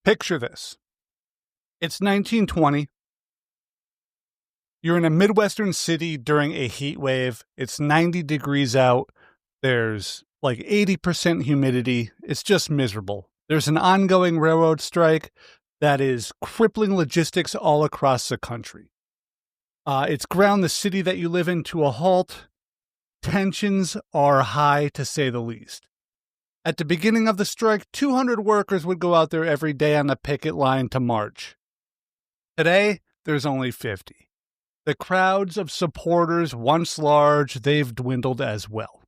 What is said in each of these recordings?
Picture this. It's 1920. You're in a Midwestern city during a heat wave. It's 90 degrees out. There's like 80% humidity. It's just miserable. There's an ongoing railroad strike that is crippling logistics all across the country. It's ground the city that you live in to a halt. Tensions are high, to say the least. At the beginning of the strike, 200 workers would go out there every day on the picket line to march. Today, there's only 50. The crowds of supporters, once large, they've dwindled as well.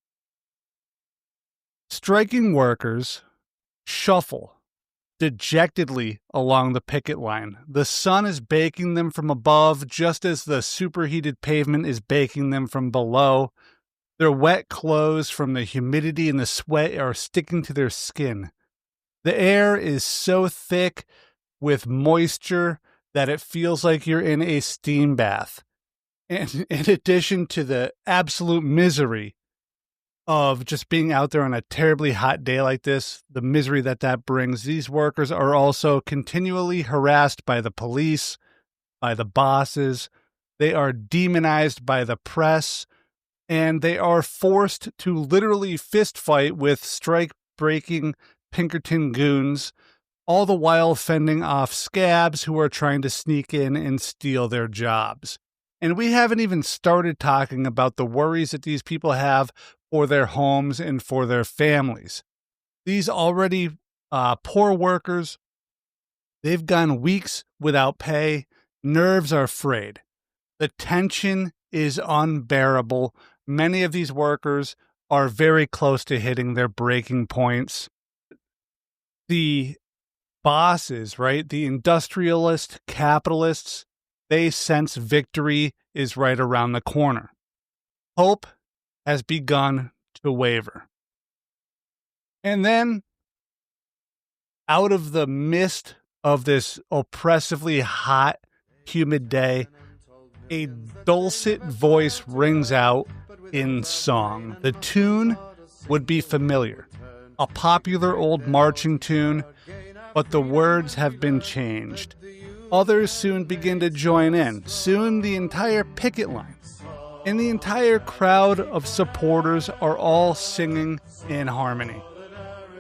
Striking workers shuffle dejectedly along the picket line. The sun is baking them from above, just as the superheated pavement is baking them from below. Their wet clothes from the humidity and the sweat are sticking to their skin. The air is so thick with moisture that it feels like you're in a steam bath. And in addition to the absolute misery of just being out there on a terribly hot day like this, the misery that brings, these workers are also continually harassed by the police, by the bosses. They are demonized by the press, and they are forced to literally fist fight with strike-breaking Pinkerton goons, all the while fending off scabs who are trying to sneak in and steal their jobs. And we haven't even started talking about the worries that these people have for their homes and for their families. These already poor workers, they've gone weeks without pay. Nerves are frayed. The tension is unbearable. Many of these workers are very close to hitting their breaking points. The bosses, right? The industrialist capitalists, they sense victory is right around the corner. Hope has begun to waver. And then, out of the mist of this oppressively hot, humid day, a dulcet voice rings out in song. The tune would be familiar, a popular old marching tune, but the words have been changed. Others soon begin to join in. Soon the entire picket line and the entire crowd of supporters are all singing in harmony.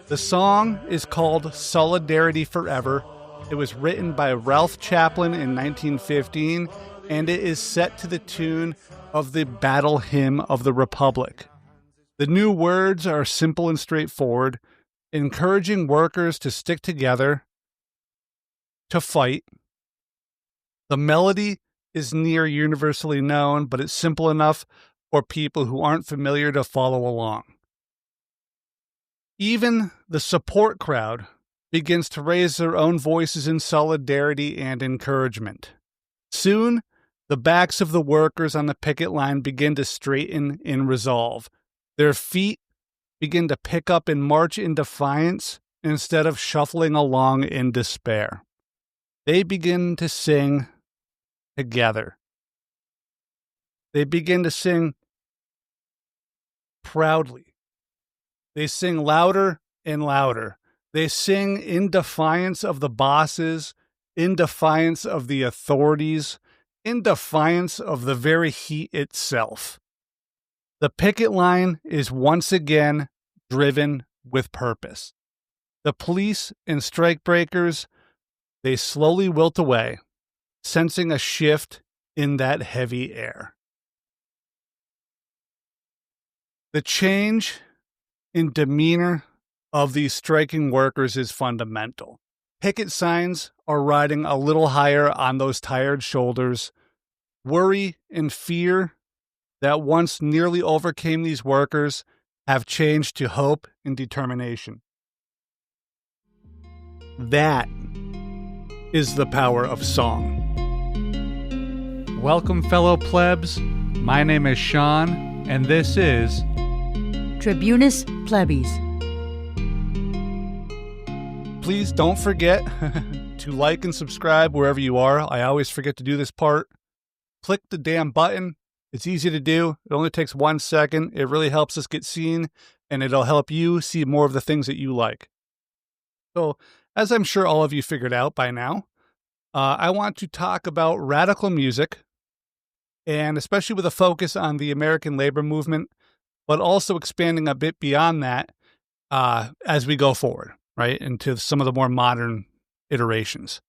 The song is called Solidarity Forever. It was written by Ralph Chaplin in 1915, and it is set to the tune of the Battle Hymn of the Republic. The new words are simple and straightforward, encouraging workers to stick together, to fight. The melody is near universally known, but it's simple enough for people who aren't familiar to follow along. Even the support crowd begins to raise their own voices in solidarity and encouragement. Soon, the backs of the workers on the picket line begin to straighten in resolve. Their feet begin to pick up and march in defiance instead of shuffling along in despair. They begin to sing together. They begin to sing proudly. They sing louder and louder. They sing in defiance of the bosses, in defiance of the authorities, in defiance of the very heat itself. The picket line is once again driven with purpose. The police and strikebreakers, they slowly wilt away, sensing a shift in that heavy air. The change in demeanor of these striking workers is fundamental. Picket signs are riding a little higher on those tired shoulders. Worry and fear that once nearly overcame these workers have changed to hope and determination. That is the power of song. Welcome, fellow plebs. My name is Sean, and this is Tribunus Plebis. Please don't forget to like and subscribe wherever you are. I always forget to do this part. Click the damn button. It's easy to do. It only takes 1 second. It really helps us get seen, and it'll help you see more of the things that you like. So, As I'm sure all of you figured out by now, I want to talk about radical music, and especially with a focus on the American labor movement, but also expanding a bit beyond that as we go forward, right, into some of the more modern iterations.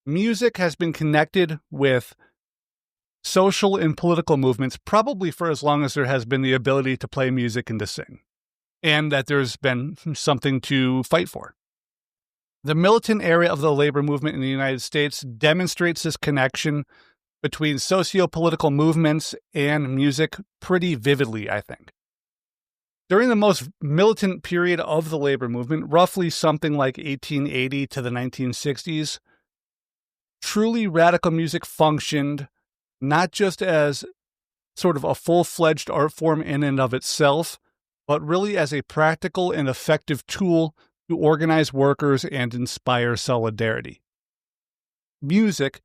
Music has been connected with social and political movements probably for as long as there has been the ability to play music and to sing, and that there's been something to fight for. The militant area of the labor movement in the United States demonstrates this connection between socio-political movements and music pretty vividly, I think. During the most militant period of the labor movement, roughly something like 1880 to the 1960s, truly radical music functioned not just as sort of a full-fledged art form in and of itself, but really as a practical and effective tool to organize workers and inspire solidarity. Music,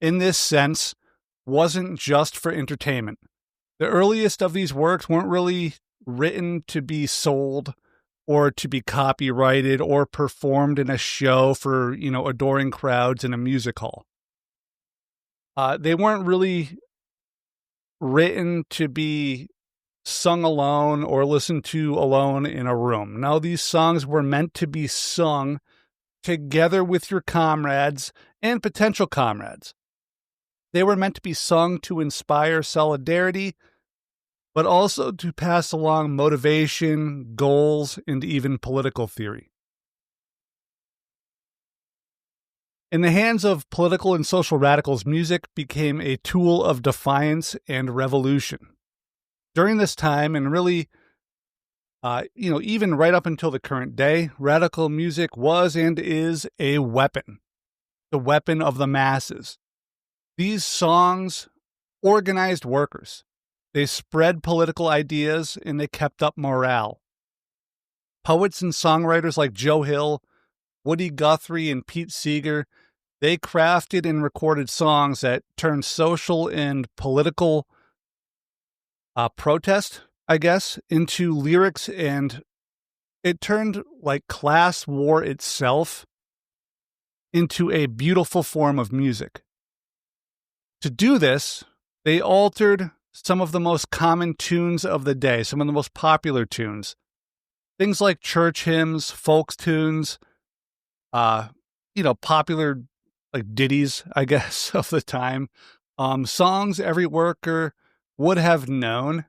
in this sense, wasn't just for entertainment. The earliest of these works weren't really written to be sold or to be copyrighted or performed in a show for, adoring crowds in a music hall. They weren't really written to be sung alone or listened to alone in a room. No, these songs were meant to be sung together with your comrades and potential comrades. They were meant to be sung to inspire solidarity, but also to pass along motivation, goals, and even political theory. In the hands of political and social radicals, music became a tool of defiance and revolution. During this time, and really, even right up until the current day, radical music was and is a weapon, the weapon of the masses. These songs organized workers. They spread political ideas, and they kept up morale. Poets and songwriters like Joe Hill, Woody Guthrie, and Pete Seeger, they crafted and recorded songs that turned social and political protest, I guess, into lyrics, and it turned like class war itself into a beautiful form of music. To do this, they altered some of the most common tunes of the day, some of the most popular tunes. Things like church hymns, folk tunes, popular like ditties, I guess, of the time. Songs every worker would have known.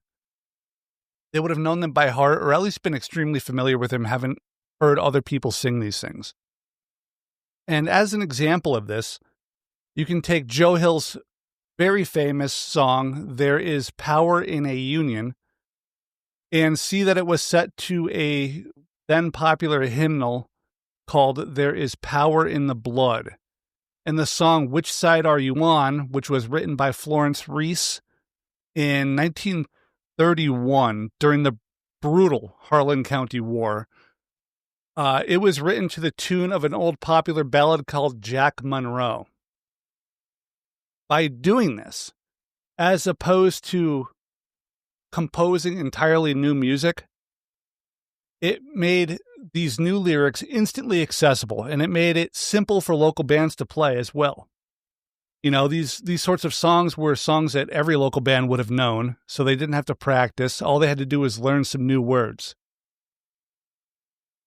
They would have known them by heart, or at least been extremely familiar with them, having heard other people sing these things. And as an example of this, you can take Joe Hill's very famous song, "There is Power in a Union," and see that it was set to a then popular hymnal called "There is Power in the Blood." And the song "Which Side Are You On," which was written by Florence Reese in 1931 during the brutal Harlan County War. It was written to the tune of an old popular ballad called "Jack Monroe." By doing this, as opposed to composing entirely new music, it made these new lyrics instantly accessible, and it made it simple for local bands to play as well. These sorts of songs were songs that every local band would have known, so they didn't have to practice. All they had to do was learn some new words.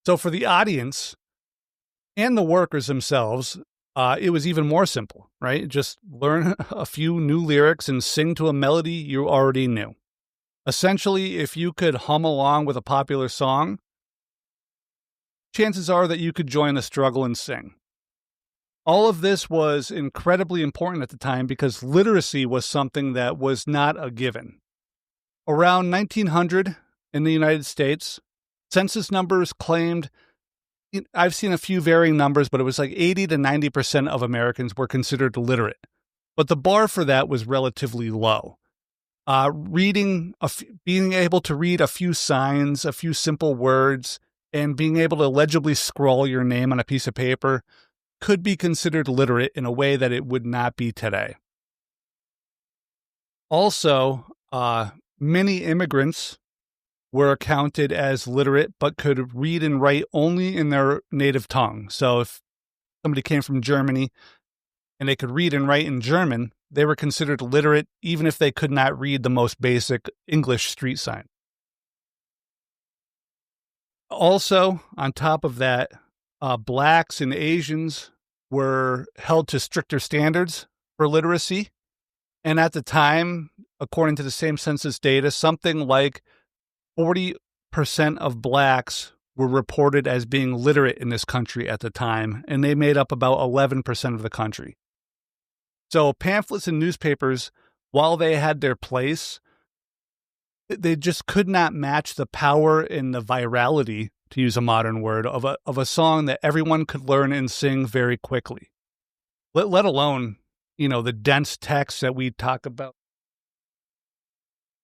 So for the audience and the workers themselves, it was even more simple, right? Just learn a few new lyrics and sing to a melody you already knew. Essentially, if you could hum along with a popular song, chances are that you could join the struggle and sing. All of this was incredibly important at the time because literacy was something that was not a given. Around 1900 in the United States, census numbers claimed, I've seen a few varying numbers, but it was like 80 to 90% of Americans were considered literate. But the bar for that was relatively low. Being able to read a few signs, a few simple words, and being able to legibly scrawl your name on a piece of paper could be considered literate in a way that it would not be today. Also, many immigrants were counted as literate but could read and write only in their native tongue. So if somebody came from Germany and they could read and write in German, they were considered literate even if they could not read the most basic English street sign. Also, on top of that, blacks and Asians were held to stricter standards for literacy. And at the time, according to the same census data, something like 40% of blacks were reported as being literate in this country at the time, and they made up about 11% of the country. So pamphlets and newspapers, while they had their place, they just could not match the power and the virality, to use a modern word, of a song that everyone could learn and sing very quickly. Let alone, the dense text that we talk about.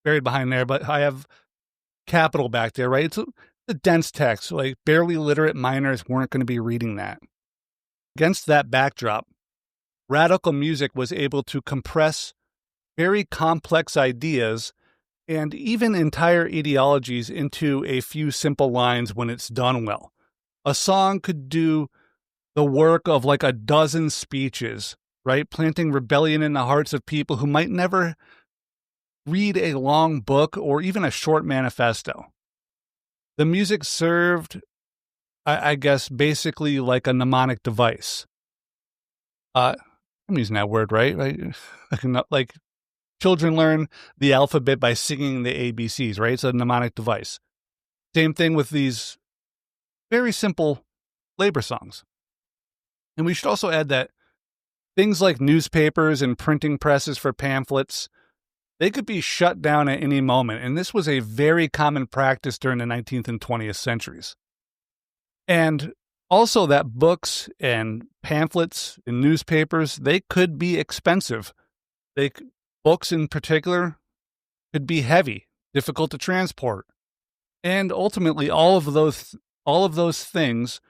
Buried behind there, but I have capital back there, right? It's a dense text. Like, barely literate minors weren't going to be reading that. Against that backdrop, radical music was able to compress very complex ideas and even entire ideologies into a few simple lines when it's done well. A song could do the work of like a dozen speeches, right? Planting rebellion in the hearts of people who might never read a long book or even a short manifesto. The music served, I guess, basically like a mnemonic device. I'm using that word, right? Like children learn the alphabet by singing the ABCs, right? It's a mnemonic device. Same thing with these very simple labor songs. And we should also add that things like newspapers and printing presses for pamphlets, they could be shut down at any moment. And this was a very common practice during the 19th and 20th centuries. And also that books and pamphlets and newspapers, they could be expensive. Books in particular could be heavy, difficult to transport. And ultimately, all of those things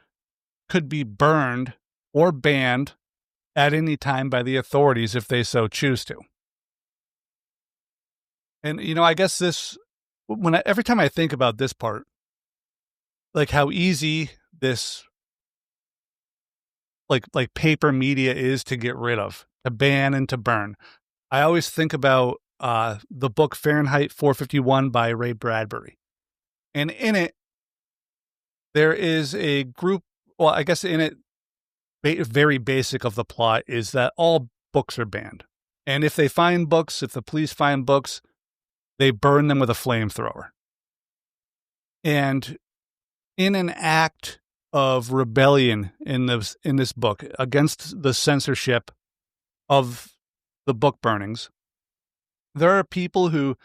could be burned or banned at any time by the authorities if they so choose to. And, I guess every time I think about this part, like how easy this, like paper media is to get rid of, to ban and to burn, I always think about the book Fahrenheit 451 by Ray Bradbury. And in it, there is a group, well, I guess in it, very basic of the plot is that all books are banned. And if the police find books, they burn them with a flamethrower. And in an act of rebellion in this book against the censorship of the book burnings, there are people who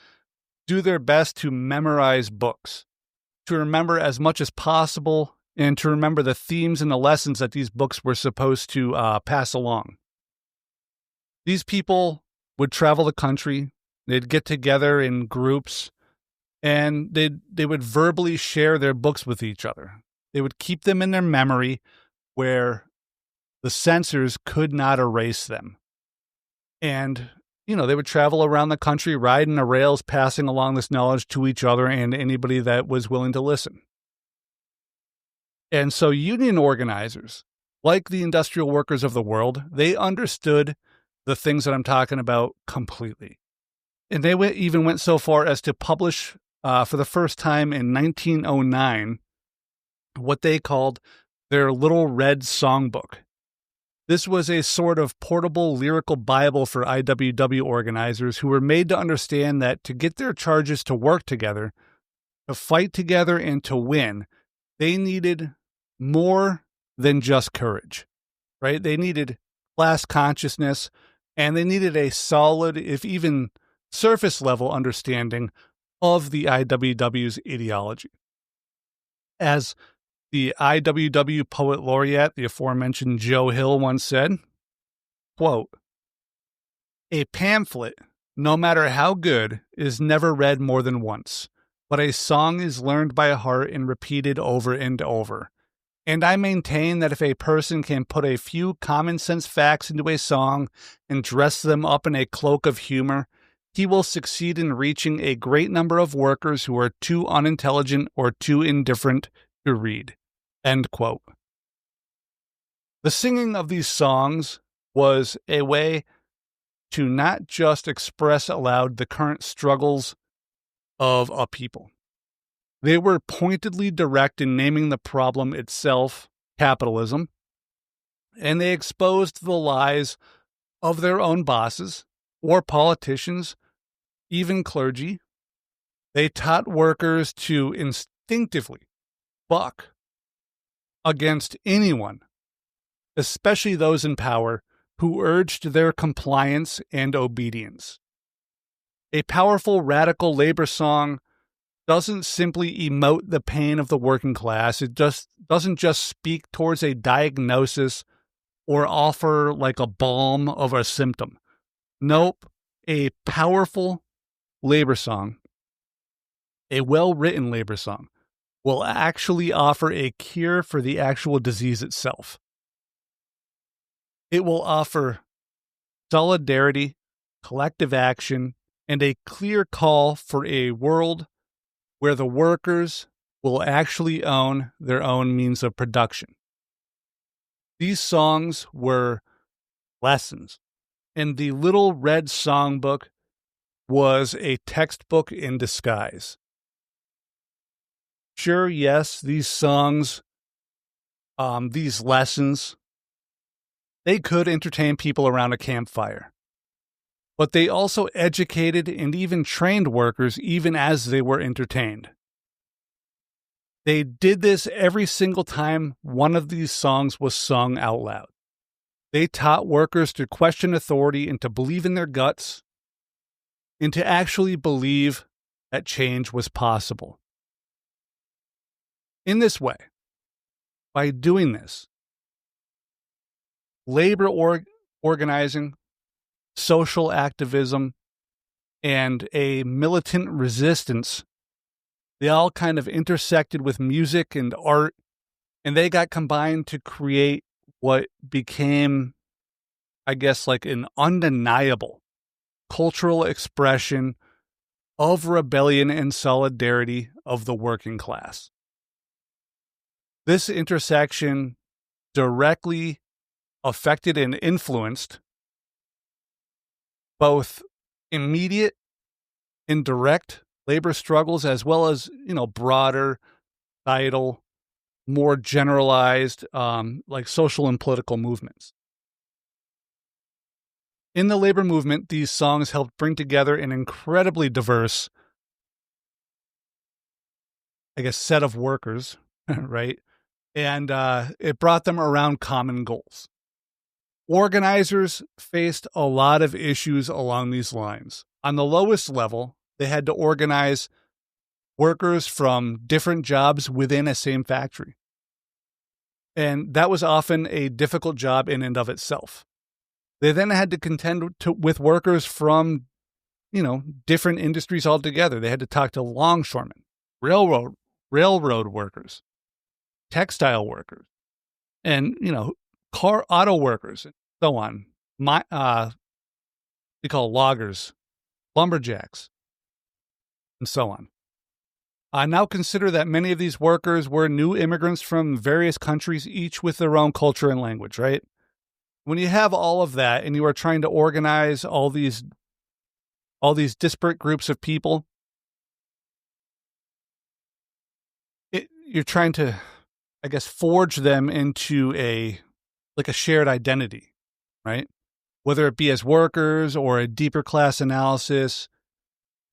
do their best to memorize books, to remember as much as possible, and to remember the themes and the lessons that these books were supposed to pass along. These people would travel the country, they'd get together in groups, and they would verbally share their books with each other. They would keep them in their memory where the censors could not erase them. And, they would travel around the country, riding the rails, passing along this knowledge to each other and anybody that was willing to listen. And so union organizers, like the industrial workers of the world, they understood the things that I'm talking about completely. And they even went so far as to publish for the first time in 1909 what they called their Little Red Songbook. This was a sort of portable lyrical Bible for IWW organizers who were made to understand that to get their charges to work together, to fight together, and to win, they needed more than just courage, right? They needed class consciousness, and they needed a solid, if even surface level understanding of the IWW's ideology. As the IWW poet laureate, the aforementioned Joe Hill, once said, quote, "A pamphlet, no matter how good, is never read more than once, but a song is learned by heart and repeated over and over. And I maintain that if a person can put a few common sense facts into a song and dress them up in a cloak of humor, he will succeed in reaching a great number of workers who are too unintelligent or too indifferent to read." End quote. The singing of these songs was a way to not just express aloud the current struggles of a people. They were pointedly direct in naming the problem itself, capitalism, and they exposed the lies of their own bosses or politicians, even clergy. They taught workers to instinctively buck against anyone, especially those in power, who urged their compliance and obedience. A powerful radical labor song doesn't simply emote the pain of the working class. It just doesn't just speak towards a diagnosis or offer like a balm of a symptom. Nope. A powerful labor song, a well-written labor song, will actually offer a cure for the actual disease itself. It will offer solidarity, collective action, and a clear call for a world where the workers will actually own their own means of production. These songs were lessons, and the Little Red Songbook was a textbook in disguise. Sure, yes, these songs, these lessons, they could entertain people around a campfire. But they also educated and even trained workers even as they were entertained. They did this every single time one of these songs was sung out loud. They taught workers to question authority and to believe in their guts and to actually believe that change was possible. In this way, by doing this, labor organizing, social activism, and a militant resistance, they all kind of intersected with music and art, and they got combined to create what became, I guess, like an undeniable cultural expression of rebellion and solidarity of the working class. This intersection directly affected and influenced both immediate and direct labor struggles, as well as, broader, societal, more generalized, like social and political movements. In the labor movement, these songs helped bring together an incredibly diverse, set of workers, right? And it brought them around common goals. Organizers faced a lot of issues along these lines. On the lowest level, they had to organize workers from different jobs within a same factory. And that was often a difficult job in and of itself. They then had to contend with workers from, different industries altogether. They had to talk to longshoremen, railroad workers, textile workers, and, auto workers, and so on. We call loggers, lumberjacks, and so on. Now consider that many of these workers were new immigrants from various countries, each with their own culture and language, right? When you have all of that and you are trying to organize all these disparate groups of people, you're trying to, forge them into a shared identity, right? Whether it be as workers or a deeper class analysis,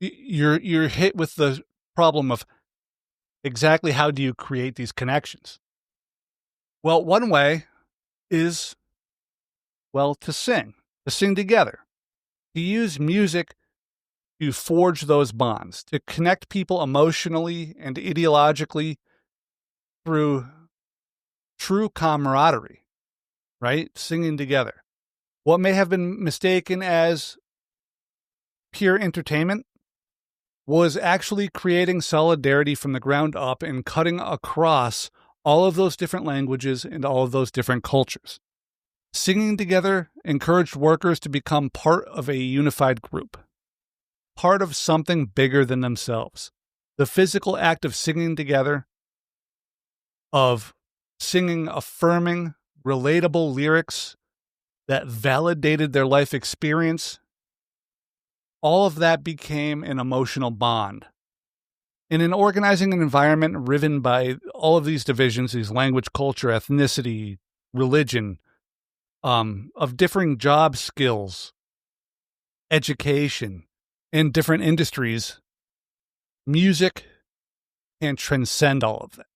you're hit with the problem of exactly how do you create these connections? Well, one way is, to sing together, to use music to forge those bonds, to connect people emotionally and ideologically through true camaraderie, right? Singing together. What may have been mistaken as pure entertainment was actually creating solidarity from the ground up and cutting across all of those different languages and all of those different cultures. Singing together encouraged workers to become part of a unified group. part of something bigger than themselves. The physical act of singing together, of singing affirming, relatable lyrics that validated their life experience, all of that became an emotional bond. In organizing an environment riven by all of these divisions, these language, culture, ethnicity, religion, of differing job skills, education, and different industries, music can transcend all of that.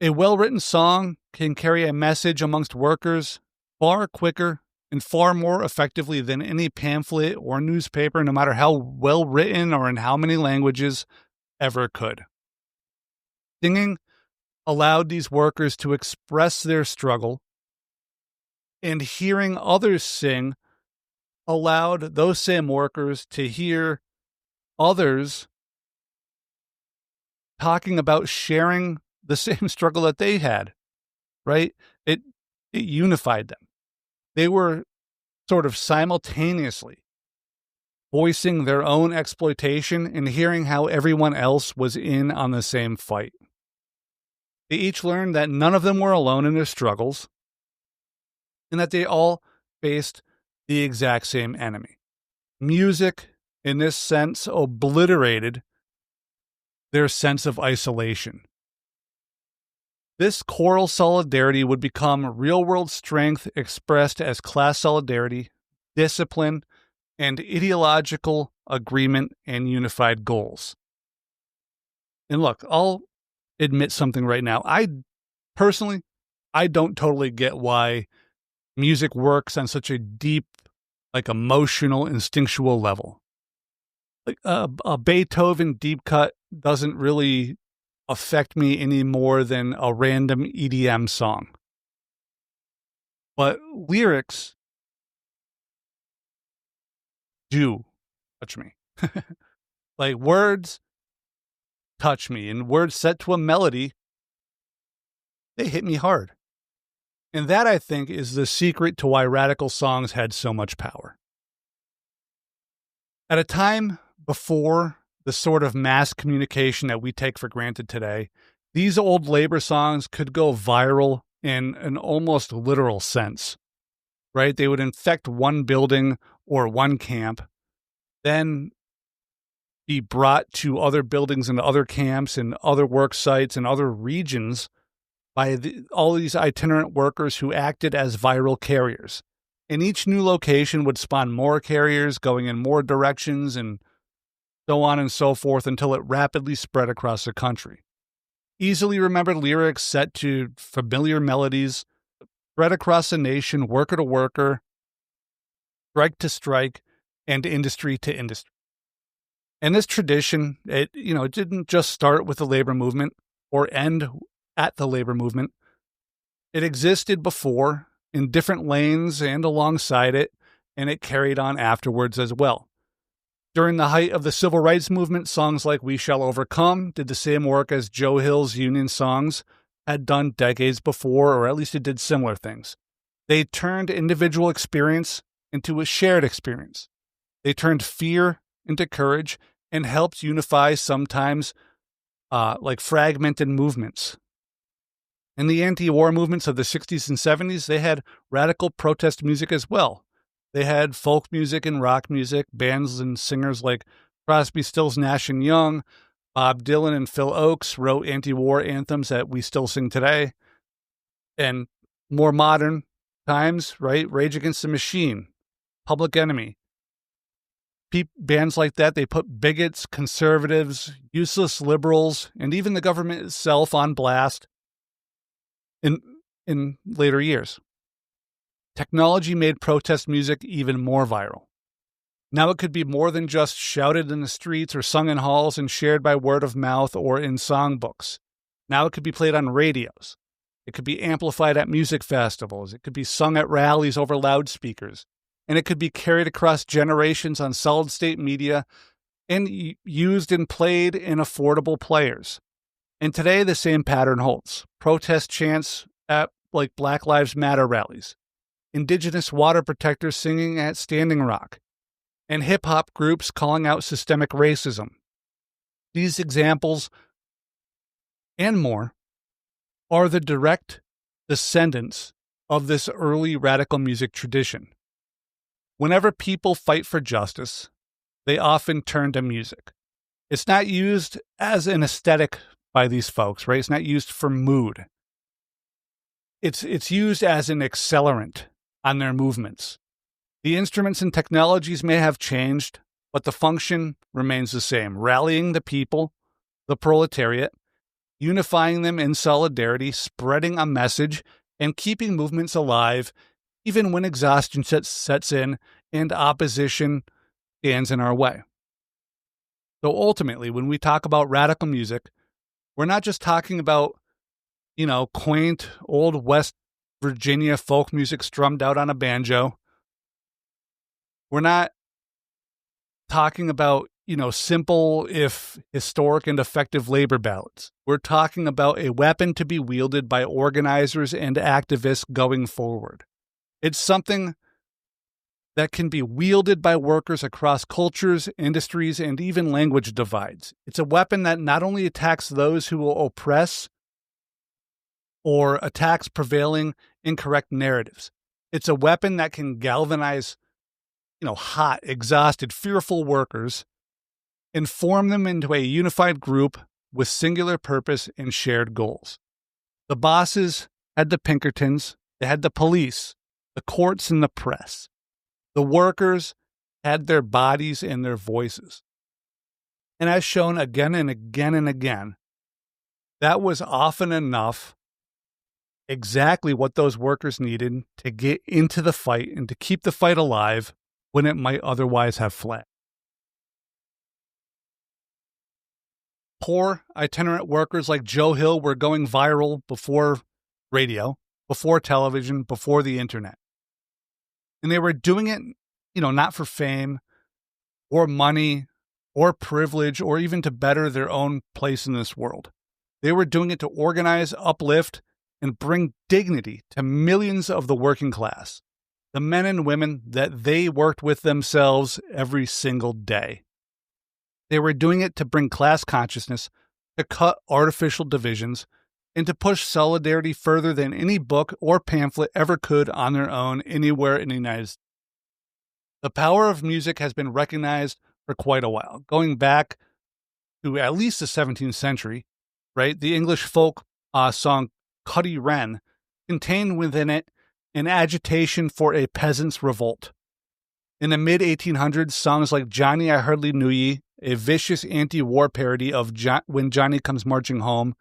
A well-written song can carry a message amongst workers far quicker and far more effectively than any pamphlet or newspaper, no matter how well written or in how many languages, ever could. Singing allowed these workers to express their struggle, and hearing others sing allowed those same workers to hear others talking about sharing the same struggle that they had, right? It unified them. They were sort of simultaneously voicing their own exploitation and hearing how everyone else was in on the same fight. They each learned that none of them were alone in their struggles and that they all faced the exact same enemy. Music, in this sense, obliterated their sense of isolation. This choral solidarity would become real-world strength expressed as class solidarity, discipline, and ideological agreement and unified goals. And look, I'll admit something right now. I don't totally get why music works on such a deep, emotional, instinctual level. A Beethoven deep cut doesn't really affect me any more than a random EDM song. But lyrics do touch me. Words touch me, and words set to a melody, they hit me hard. And that, I think, is the secret to why radical songs had so much power. At a time before the sort of mass communication that we take for granted today, these old labor songs could go viral in an almost literal sense, right? They would infect one building or one camp, then be brought to other buildings and other camps and other work sites and other regions by all these itinerant workers who acted as viral carriers. And each new location would spawn more carriers going in more directions and so on and so forth until it rapidly spread across the country. Easily remembered lyrics set to familiar melodies spread across the nation, worker to worker, strike to strike, and industry to industry. And this tradition, it didn't just start with the labor movement or end at the labor movement. It existed before in different lanes and alongside it, and it carried on afterwards as well. During the height of the civil rights movement, songs like We Shall Overcome did the same work as Joe Hill's Union songs had done decades before, or at least it did similar things. They turned individual experience into a shared experience. They turned fear into courage and helped unify sometimes fragmented movements. In the anti-war movements of the 60s and 70s, they had radical protest music as well. They had folk music and rock music, bands and singers like Crosby, Stills, Nash & Young, Bob Dylan and Phil Oakes wrote anti-war anthems that we still sing today. And more modern times, right? Rage Against the Machine, Public Enemy. Bands like that, they put bigots, conservatives, useless liberals, and even the government itself on blast in later years. Technology made protest music even more viral. Now it could be more than just shouted in the streets or sung in halls and shared by word of mouth or in songbooks. Now it could be played on radios. It could be amplified at music festivals. It could be sung at rallies over loudspeakers. And it could be carried across generations on solid-state media and used and played in affordable players. And today the same pattern holds. Protest chants at Black Lives Matter rallies. Indigenous water protectors singing at Standing Rock, and hip-hop groups calling out systemic racism. These examples, and more, are the direct descendants of this early radical music tradition. Whenever people fight for justice, they often turn to music. It's not used as an aesthetic by these folks, right? It's not used for mood. It's used as an accelerant on their movements. The instruments and technologies may have changed, but the function remains the same: rallying the people, the proletariat, unifying them in solidarity, spreading a message, and keeping movements alive, even when exhaustion sets in and opposition stands in our way. So ultimately, when we talk about radical music, we're not just talking about, quaint old West Virginia folk music strummed out on a banjo. We're not talking about, simple, if historic and effective labor ballads. We're talking about a weapon to be wielded by organizers and activists going forward. It's something that can be wielded by workers across cultures, industries, and even language divides. It's a weapon that not only attacks those who will oppress or attacks prevailing incorrect narratives. It's a weapon that can galvanize, hot, exhausted, fearful workers and form them into a unified group with singular purpose and shared goals. The bosses had the Pinkertons, they had the police, the courts, and the press. The workers had their bodies and their voices. And as shown again and again and again, that was often enough, exactly what those workers needed to get into the fight and to keep the fight alive when it might otherwise have fled. Poor itinerant workers like Joe Hill were going viral before radio, before television, before the internet. And they were doing it, not for fame or money or privilege or even to better their own place in this world. They were doing it to organize, uplift, and bring dignity to millions of the working class, the men and women that they worked with themselves every single day. They were doing it to bring class consciousness, to cut artificial divisions, and to push solidarity further than any book or pamphlet ever could on their own anywhere in the United States. The power of music has been recognized for quite a while, going back to at least the 17th century, right? The English folk song Cuddy Wren contained within it an agitation for a peasants' revolt. In the mid-1800s, songs like Johnny, I Hardly Knew Ye, a vicious anti-war parody of When Johnny Comes Marching Home,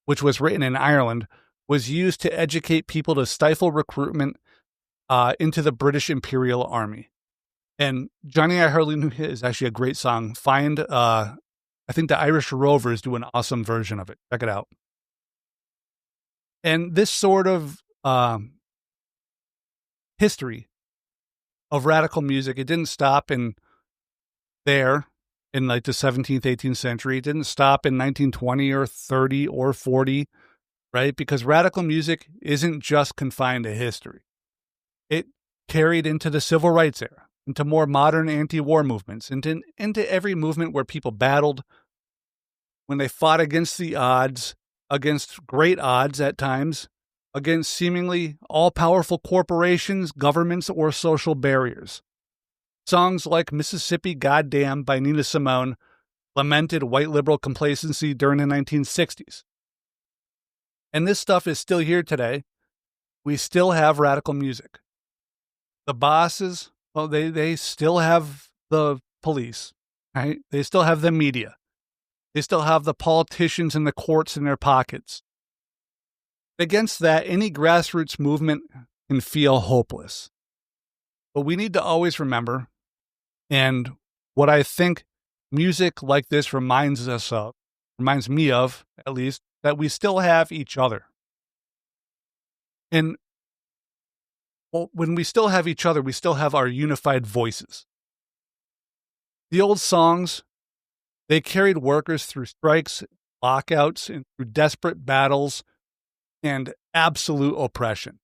which was written in Ireland, was used to educate people to stifle recruitment into the British Imperial Army. And Johnny, I Hardly Knew Ye is actually a great song. I think the Irish Rovers do an awesome version of it. Check it out. And this sort of history of radical music, it didn't stop in the 17th, 18th century. It didn't stop in 1920 or 30 or 40, right? Because radical music isn't just confined to history. It carried into the civil rights era, into more modern anti-war movements, into every movement where people battled, when they fought against the odds, against great odds at times, against seemingly all-powerful corporations, governments, or social barriers. Songs like Mississippi Goddamn by Nina Simone lamented white liberal complacency during the 1960s. And this stuff is still here today. We still have radical music. The bosses, they still have the police, right? They still have the media. They still have the politicians and the courts in their pockets. Against that, any grassroots movement can feel hopeless. But we need to always remember, and what I think music like this reminds me of, at least, that we still have each other. And when we still have each other, we still have our unified voices. The old songs, they carried workers through strikes, lockouts, and through desperate battles and absolute oppression.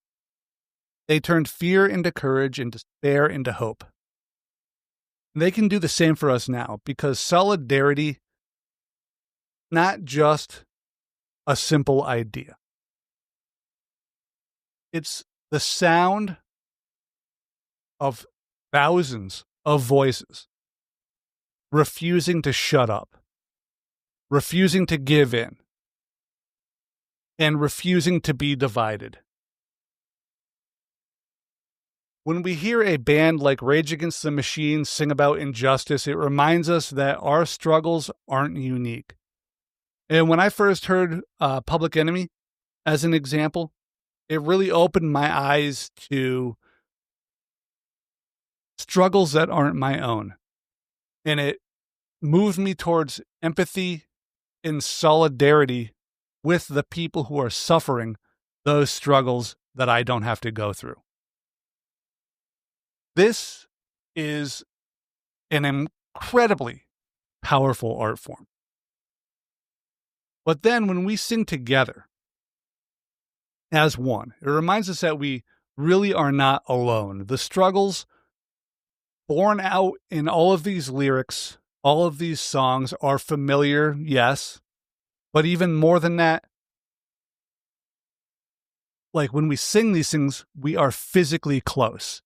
They turned fear into courage and despair into hope. They can do the same for us now, because solidarity, not just a simple idea. It's the sound of thousands of voices refusing to shut up, refusing to give in, and refusing to be divided. When we hear a band like Rage Against the Machine sing about injustice, it reminds us that our struggles aren't unique. And when I first heard Public Enemy as an example, it really opened my eyes to struggles that aren't my own. And it moved me towards empathy and solidarity with the people who are suffering those struggles that I don't have to go through. This is an incredibly powerful art form. But then when we sing together as one, it reminds us that we really are not alone. The struggles born out in all of these lyrics, all of these songs are familiar, yes, but even more than that, like when we sing these things, we are physically close.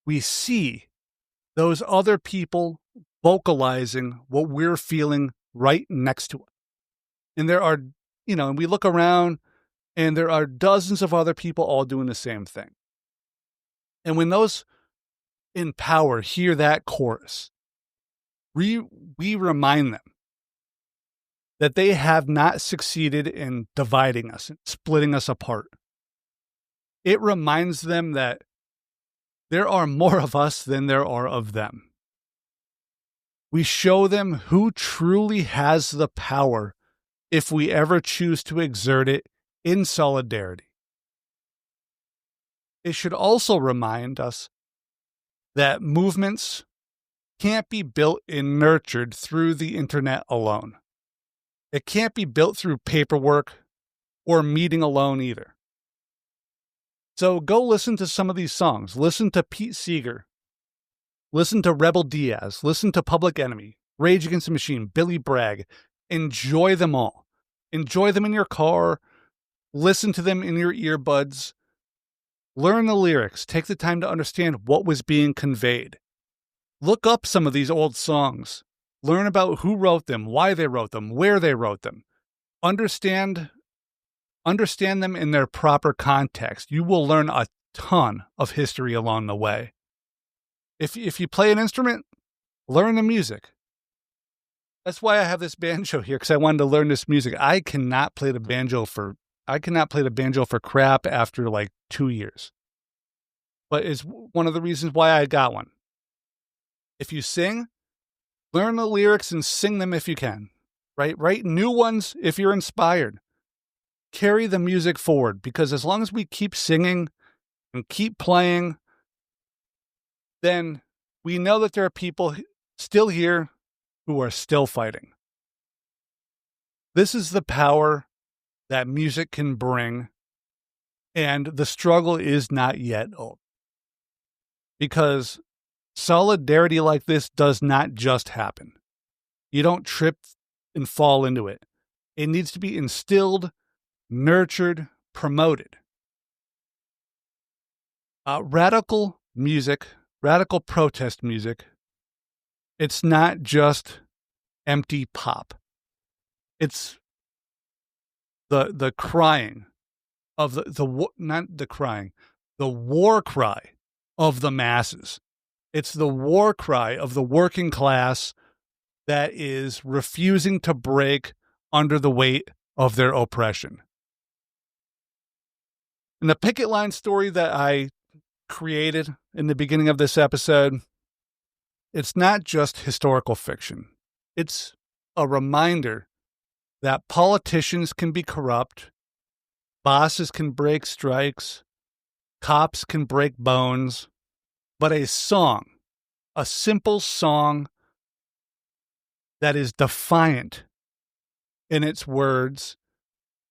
We see those other people vocalizing what we're feeling right next to us. And there are, and we look around and there are dozens of other people all doing the same thing. And when those in power hear that chorus, we remind them that they have not succeeded in dividing us and splitting us apart. It reminds them that there are more of us than there are of them. We show them who truly has the power if we ever choose to exert it in solidarity. It should also remind us that movements can't be built and nurtured through the internet alone. It can't be built through paperwork or meeting alone either. So go listen to some of these songs. Listen to Pete Seeger. Listen to Rebel Diaz. Listen to Public Enemy, Rage Against the Machine, Billy Bragg. Enjoy them all. Enjoy them in your car. Listen to them in your earbuds. Learn the lyrics. Take the time to understand what was being conveyed. Look up some of these old songs. Learn about who wrote them, why they wrote them, where they wrote them. Understand them in their proper context. You will learn a ton of history along the way. If you play an instrument, learn the music. That's why I have this banjo here, because I wanted to learn this music. I cannot play the banjo for crap after like 2 years. But it's one of the reasons why I got one. If you sing, learn the lyrics and sing them if you can. Right? Write new ones if you're inspired. Carry the music forward, because as long as we keep singing and keep playing, then we know that there are people still here who are still fighting. This is the power that music can bring, and the struggle is not yet over. Because solidarity like this does not just happen. You don't trip and fall into it. It needs to be instilled, nurtured, promoted. Radical music, radical protest music, it's not just empty pop. It's the crying of the war cry of the masses. It's the war cry of the working class that is refusing to break under the weight of their oppression. And the picket line story that I created in the beginning of this episode, it's not just historical fiction. It's a reminder that politicians can be corrupt, bosses can break strikes, cops can break bones, but a song, a simple song that is defiant in its words,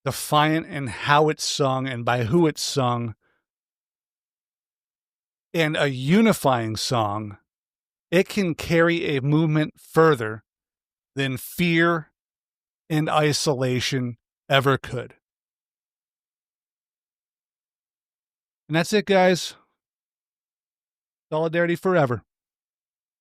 defiant in how it's sung and by who it's sung, and a unifying song it can carry a movement further than fear and isolation ever could. And that's it, guys. Solidarity forever.